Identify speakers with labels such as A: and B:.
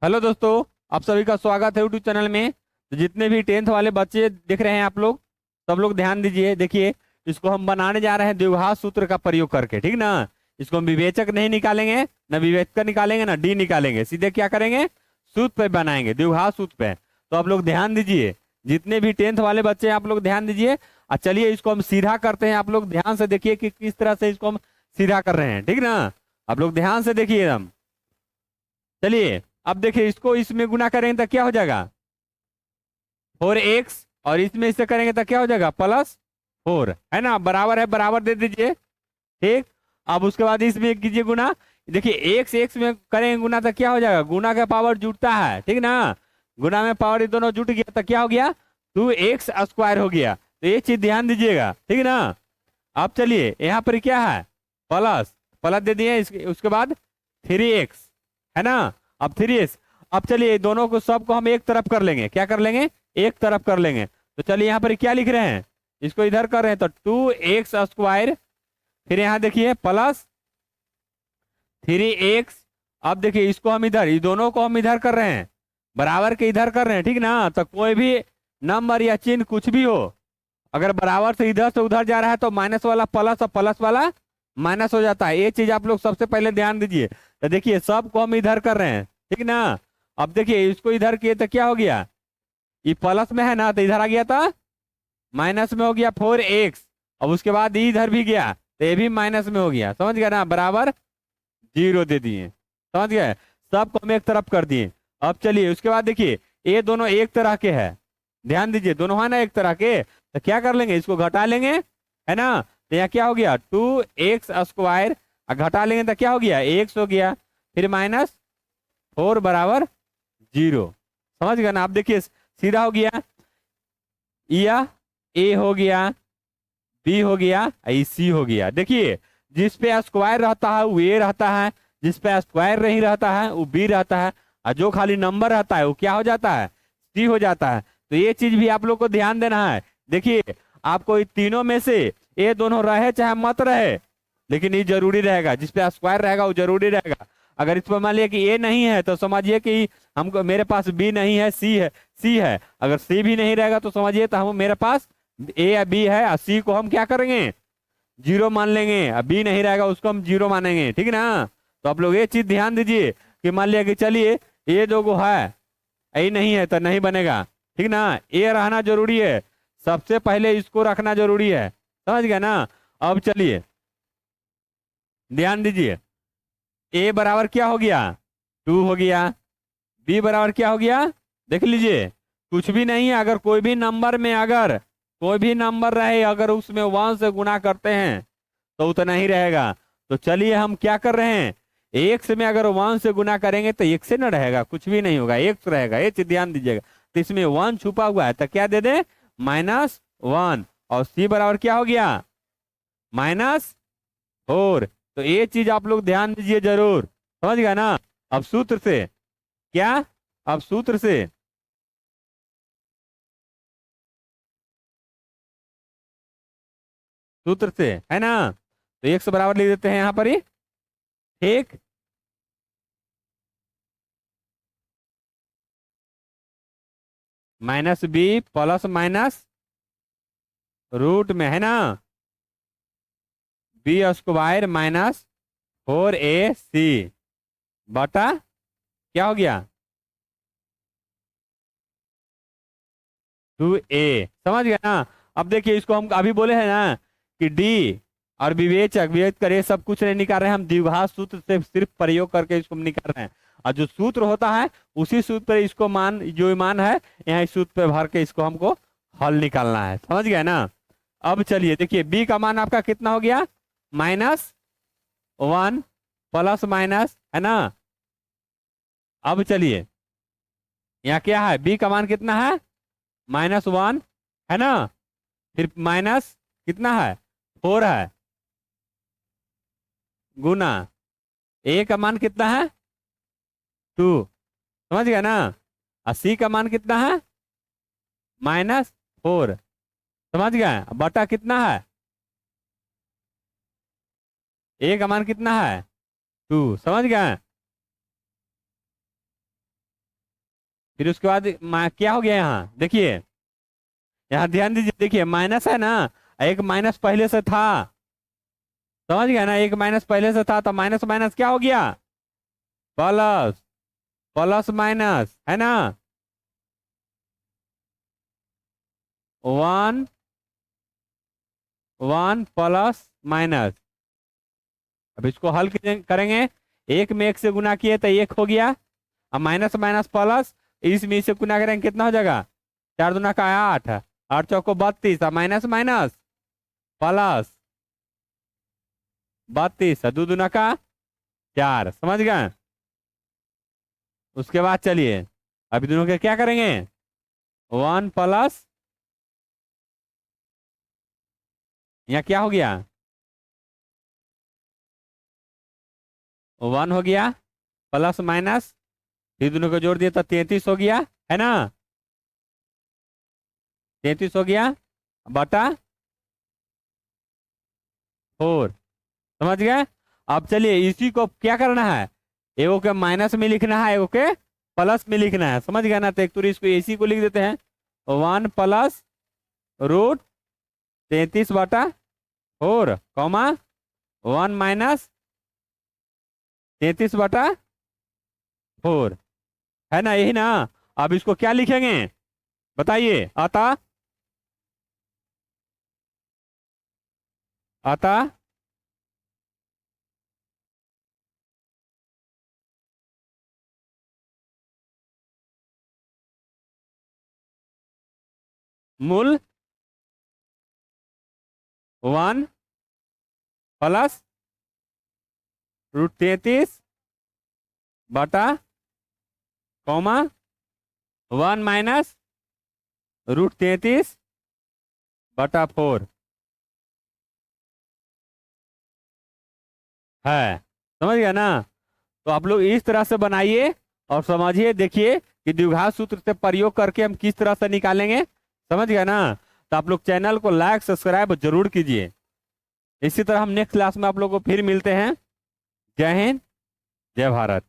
A: Hello दोस्तों। आप सभी का स्वागत है यूट्यूब चैनल में। तो जितने भी टेंथ वाले बच्चे दिख रहे हैं आप लोग, सब लोग ध्यान दीजिए। देखिए, इसको हम बनाने जा रहे हैं द्विघात सूत्र का प्रयोग करके, ठीक ना। इसको हम विवेचक नहीं निकालेंगे, ना विवेचक निकालेंगे, ना डी निकालेंगे, सीधे क्या करेंगे, सूत्र पे बनाएंगे, द्विघात सूत्र पे। तो आप लोग ध्यान दीजिए, जितने भी टेंथ वाले बच्चे हैं आप लोग ध्यान दीजिए। और चलिए इसको हम सीधा करते हैं। आप लोग ध्यान से देखिए कि किस तरह से इसको हम सीधा कर रहे हैं, ठीक ना। आप लोग ध्यान से देखिए एकदम। चलिए अब देखिए, इसको इसमें गुना करेंगे तो क्या हो जाएगा, 4x, और इसमें इससे करेंगे तो क्या हो जाएगा, +4, है ना। बराबर है, बराबर दे दीजिए, ठीक। अब उसके बाद इसमें कीजिए गुना। देखिए एक्स एक्स में करेंगे गुना तो क्या हो जाएगा, गुना का पावर जुटता है, ठीक ना। गुना में पावर ये दोनों जुट गया तो क्या हो गया, 2x² हो गया। तो ये चीज ध्यान दीजिएगा, ठीक ना। अब चलिए यहाँ पर क्या है, प्लस प्लस दे दिए, उसके बाद 3x, है ना। अब 3x, अब चलिए दोनों को सबको हम एक तरफ कर लेंगे, क्या कर लेंगे, एक तरफ कर लेंगे। तो चलिए यहाँ पर क्या लिख रहे हैं, इसको इधर कर रहे हैं तो 2x², फिर यहाँ देखिए +3x। अब देखिए इसको हम इधर, इस दोनों को हम इधर कर रहे हैं, बराबर के इधर कर रहे हैं, ठीक ना। तो कोई भी नंबर या चिन्ह कुछ भी हो, अगर बराबर से इधर से उधर जा रहा है तो माइनस वाला प्लस और प्लस वाला माइनस हो जाता है। ये चीज आप लोग सबसे पहले ध्यान दीजिए। तो देखिए सबको हम इधर कर रहे हैं, ठीक ना। अब देखिए इसको इधर किए तो क्या हो गया, ये प्लस में है ना, तो इधर आ गया था माइनस में हो गया 4x। अब उसके बाद ये इधर भी गया तो ये भी माइनस में हो गया, समझ गया ना, बराबर 0 दे दिए, समझ गए। सबको हम एक तरफ कर दिए। अब चलिए उसके बाद देखिए, ये दोनों एक तरह के हैं, ध्यान दीजिए, दोनों है ना एक तरह के। तो क्या कर लेंगे, इसको घटा लेंगे, है ना। तो यहाँ क्या हो गया, 2x², और घटा लेंगे तो क्या हो गया, x हो गया, फिर -4 बराबर 0, समझ गए ना। आप देखिए सीधा हो गया, या a हो गया, b हो गया, c हो गया। देखिए जिस पे स्क्वायर रहता है वो a रहता है, जिस पे स्क्वायर नहीं रहता है वो b रहता है, और जो खाली नंबर रहता है वो क्या हो जाता है, c हो जाता है। तो ये चीज भी आप लोग को ध्यान देना है। देखिए आपको इन तीनों में से ये दोनों रहे चाहे मत रहे, लेकिन ये जरूरी रहेगा, जिस पे स्क्वायर रहेगा वो जरूरी रहेगा। अगर इस पर मान लिया कि ए नहीं है तो समझिए कि हमको, मेरे पास बी नहीं है, सी है, सी है। अगर सी भी नहीं रहेगा तो समझिए तो हम, मेरे पास ए या बी है, और सी को हम क्या करेंगे, 0 मान लेंगे। अब बी नहीं रहेगा उसको हम 0 मानेंगे, ठीक ना। तो आप लोग ये चीज ध्यान दीजिए कि मान लिया कि चलिए ये दो को है, ए नहीं है तो नहीं बनेगा, ठीक ना। ए रहना जरूरी है, सबसे पहले इसको रखना जरूरी है, समझ गया ना। अब चलिए ध्यान दीजिए, ए बराबर क्या हो गया, 2 हो गया, बी बराबर क्या हो गया, देख लीजिए, कुछ भी नहीं है। अगर कोई भी नंबर में, अगर कोई भी नंबर रहे, अगर उसमें 1 से गुना करते हैं तो उतना ही रहेगा। तो चलिए हम क्या कर रहे हैं, एक्स में अगर 1 से गुना करेंगे तो एक से न रहेगा, कुछ भी नहीं होगा, एक्स रहेगा, ये चीज ध्यान दीजिएगा। तो इसमें 1 छुपा हुआ है तो क्या दे दे, -1, और सी बराबर क्या हो गया, -4। तो ये चीज आप लोग ध्यान दीजिए जरूर, समझ गया ना। अब सूत्र से क्या, अब सूत्र से, सूत्र से, है ना। तो एक से बराबर लिख देते हैं यहाँ पर ही, ठीक। -b प्लस माइनस रूट में, है ना, b² -4ac बटा क्या हो गया, 2a, समझ गया ना। अब देखिए इसको हम अभी बोले हैं ना कि डी और विवेचक, विवेक करे सब कुछ नहीं निकाल रहे हैं, हम द्विघात सूत्र से सिर्फ प्रयोग करके इसको हम निकाल रहे हैं। और जो सूत्र होता है उसी सूत्र पर इसको मान, जो मान है यहाँ इस सूत्र पे भर के इसको हमको हल निकालना है, समझ गए ना। अब चलिए देखिए बी का मान आपका कितना हो गया, -1 प्लस माइनस, है ना। अब चलिए यहाँ क्या है, बी का मान कितना है, -1, है ना, फिर माइनस कितना है, 4 है, गुना ए का मान कितना है, 2, समझ गया ना। और सी का मान कितना है, -4, समझ गया, बटा कितना है, ए का मान कितना है, 2, समझ गए। फिर उसके बाद क्या हो गया यहाँ देखिए, यहाँ ध्यान दीजिए, देखिए माइनस है ना, एक माइनस पहले से था, समझ गया ना, एक माइनस पहले से था तो माइनस माइनस क्या हो गया, प्लस, प्लस माइनस है ना, 1 1 प्लस माइनस। अब इसको हल करेंगे, एक में एक से गुना किए तो एक हो गया, अब माइनस माइनस प्लस, इसमें से गुना करेंगे कितना हो जाएगा, 4 दूना का 8, 8 चौको 32, अब माइनस माइनस प्लस 32, 2 दूना का 4, समझ गए। उसके बाद चलिए अभी दोनों के क्या करेंगे, 1 प्लस, यहाँ क्या हो गया, 1 हो गया, प्लस माइनस, फिर दोनों को जोड़ दिया तो 33 हो गया, है ना, 33 हो गया बटा 4, समझ गए। अब चलिए इसी को क्या करना है, एगो के माइनस में लिखना है, एगो के प्लस में लिखना है, समझ गया ना। तो एक तो इसको इसी को लिख देते हैं, 1 प्लस रूट 33 बटा 4 कॉमा 1 माइनस 33 बटा 4, है ना, यही ना। अब इसको क्या लिखेंगे बताइए, अतः, अतः मूल 1 प्लस रूट 33 बटा कॉमा 1 माइनस रूट 33 बटा 4 है, समझ गया ना। तो आप लोग इस तरह से बनाइए और समझिए, देखिए कि द्विघात सूत्र से प्रयोग करके हम किस तरह से निकालेंगे, समझ गया ना। तो आप लोग चैनल को लाइक सब्सक्राइब जरूर कीजिए। इसी तरह हम नेक्स्ट क्लास में आप लोग को फिर मिलते हैं। जय हिंद, जय भारत।